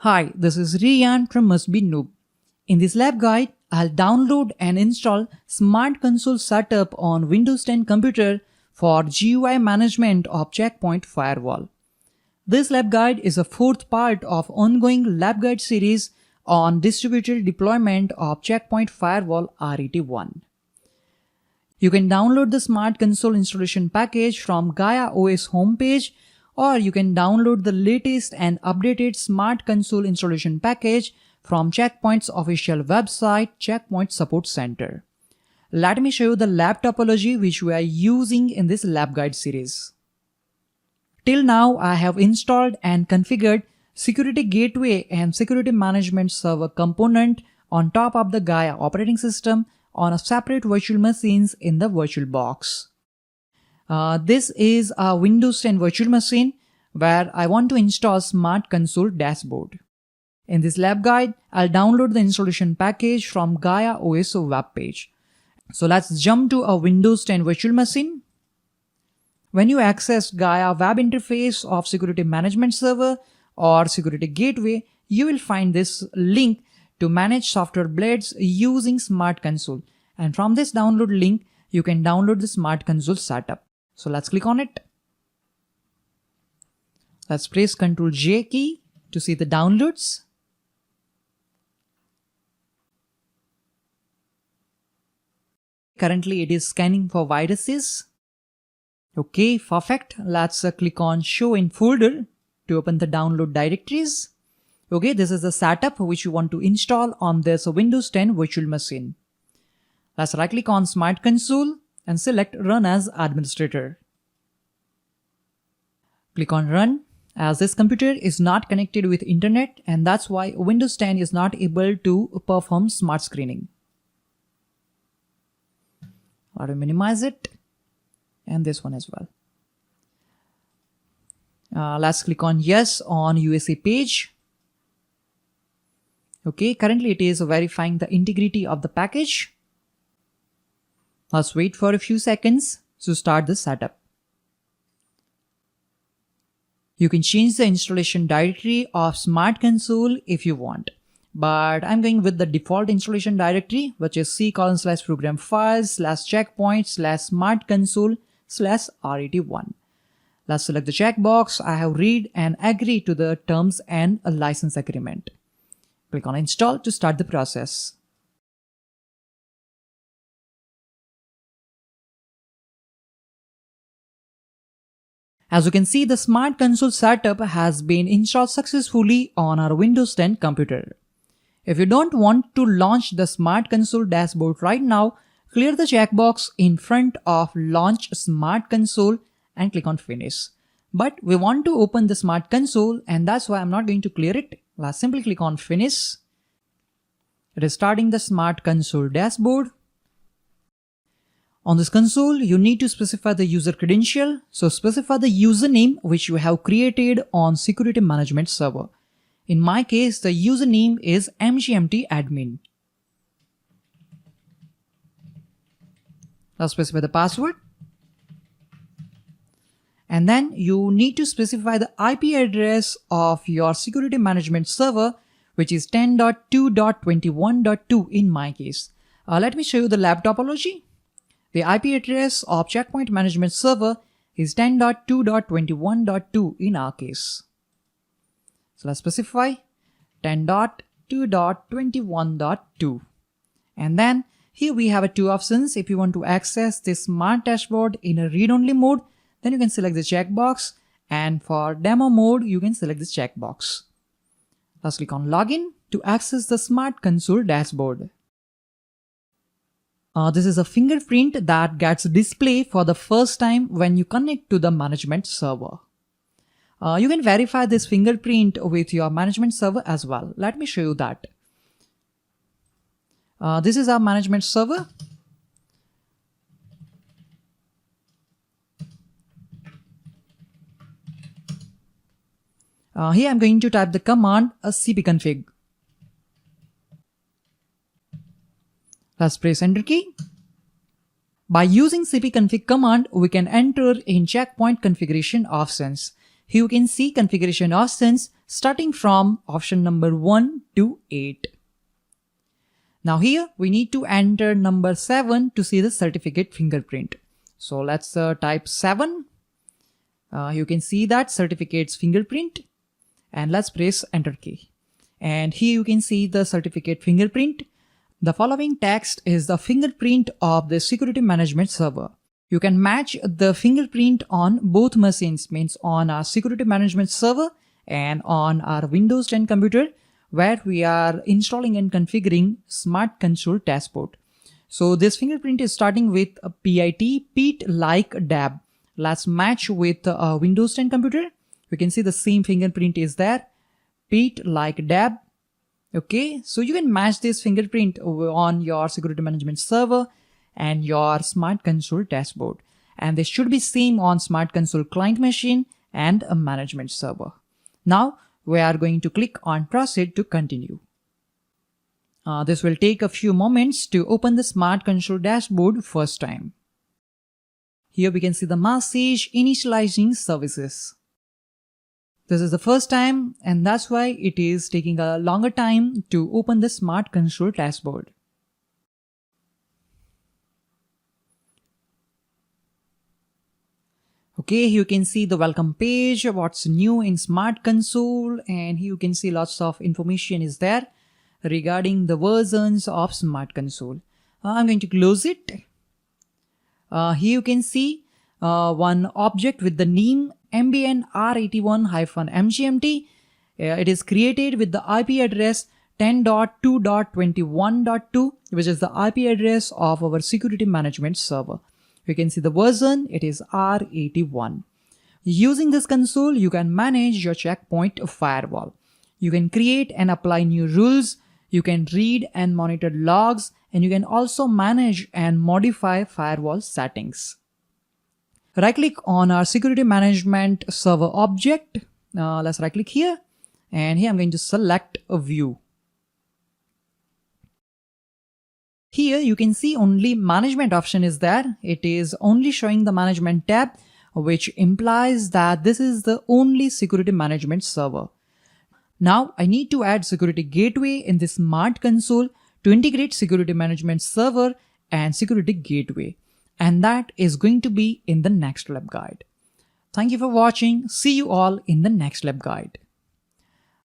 Hi, this is Rian from Must Be Noob. In this lab guide, I'll download and install Smart Console Setup on Windows 10 computer for GUI management of Checkpoint Firewall. This lab guide is a fourth part of ongoing lab guide series on distributed deployment of Checkpoint Firewall RET1. You can download the Smart Console installation package from Gaia OS homepage, or you can download the latest and updated Smart Console installation package from Checkpoint's official website, Checkpoint Support Center. Let me show you the lab topology which we are using in this lab guide series. Till now, I have installed and configured Security Gateway and Security Management Server component on top of the Gaia operating system on a separate virtual machines in the VirtualBox. This is a Windows 10 virtual machine where I want to install Smart Console Dashboard. In this lab guide, I'll download the installation package from Gaia OS web page. So let's jump to a Windows 10 virtual machine. When you access Gaia web interface of Security Management Server or Security Gateway, you will find this link to manage software blades using Smart Console. And from this download link, you can download the Smart Console setup. So let's click on it. Let's press Ctrl J key to see the downloads. Currently it is scanning for viruses. Okay, perfect. Let's click on Show in Folder to open the download directories. Okay, this is the setup which you want to install on this Windows 10 virtual machine. Let's right click on Smart Console and select Run as Administrator. Click on Run, as this computer is not connected with internet and that's why Windows 10 is not able to perform smart screening. Let me minimize it and this one as well. Let's click on Yes on USA page. Okay, currently it is verifying the integrity of the package. Let's wait for a few seconds to start the setup. You can change the installation directory of Smart Console if you want, but I'm going with the default installation directory, which is C:/program files/checkpoint/smart console/RET1. Let's select the checkbox. I have read and agree to the terms and a license agreement. Click on Install to start the process. As you can see, the Smart Console setup has been installed successfully on our Windows 10 computer. If you don't want to launch the Smart Console dashboard right now, clear the checkbox in front of Launch Smart Console and click on Finish. But we want to open the Smart Console and that's why I'm not going to clear it. Let's simply click on Finish. It is starting the Smart Console dashboard. On this console, you need to specify the user credential. So specify the username which you have created on Security Management Server. In my case, the username is mgmtadmin. Let's specify the password. And then you need to specify the IP address of your Security Management Server, which is 10.2.21.2 in my case. Let me show you the lab topology. The IP address of Checkpoint Management Server is 10.2.21.2 in our case. So let's specify 10.2.21.2. And then here we have two options. If you want to access this Smart Dashboard in a read-only mode, then you can select the checkbox. And for demo mode, you can select this checkbox. Let's click on Login to access the Smart Console dashboard. This is a fingerprint that gets displayed for the first time when you connect to the management server. You can verify this fingerprint with your management server as well. Let me show you that. This is our management server. Here I'm going to type the command cpconfig. Let's press Enter key. By using cpconfig command, we can enter in Checkpoint configuration options. Here you can see configuration options starting from option number 1 to 8. Now here we need to enter number 7 to see the certificate fingerprint. So let's type 7. You can see that certificate's fingerprint, and let's press enter key. And here you can see the certificate fingerprint. The following text is the fingerprint of the security management server. You can match the fingerprint on both machines, means on our security management server and on our Windows 10 computer, where we are installing and configuring Smart Console dashboard. So this fingerprint is starting with a Pete like dab. Let's match with a Windows 10 computer. You can see the same fingerprint is there, Pete like dab. Okay, so you can match this fingerprint on your security management server and your Smart Console dashboard. And this should be same on Smart Console client machine and a management server. Now we are going to click on proceed to continue. This will take a few moments to open the Smart Console dashboard first time. Here we can see the message initializing services. This is the first time, and that's why it is taking a longer time to open the Smart Console dashboard. Okay, you can see the welcome page, what's new in Smart Console, and here you can see lots of information is there regarding the versions of Smart Console. I'm going to close it. Here you can see one object with the name MBN R81-MGMT. It is created with the IP address 10.2.21.2, which is the IP address of our security management server. You can see the version, it is R81. Using this console, you can manage your checkpoint firewall. You can create and apply new rules. You can read and monitor logs, and you can also manage and modify firewall settings. Right click on our security management server object. Let's right click here, and here I'm going to select a view. Here you can see only management option is there. It is only showing the management tab, which implies that this is the only security management server. Now I need to add security gateway in this Smart Console to integrate security management server and security gateway. And that is going to be in the next lab guide. Thank you for watching. See you all in the next lab guide.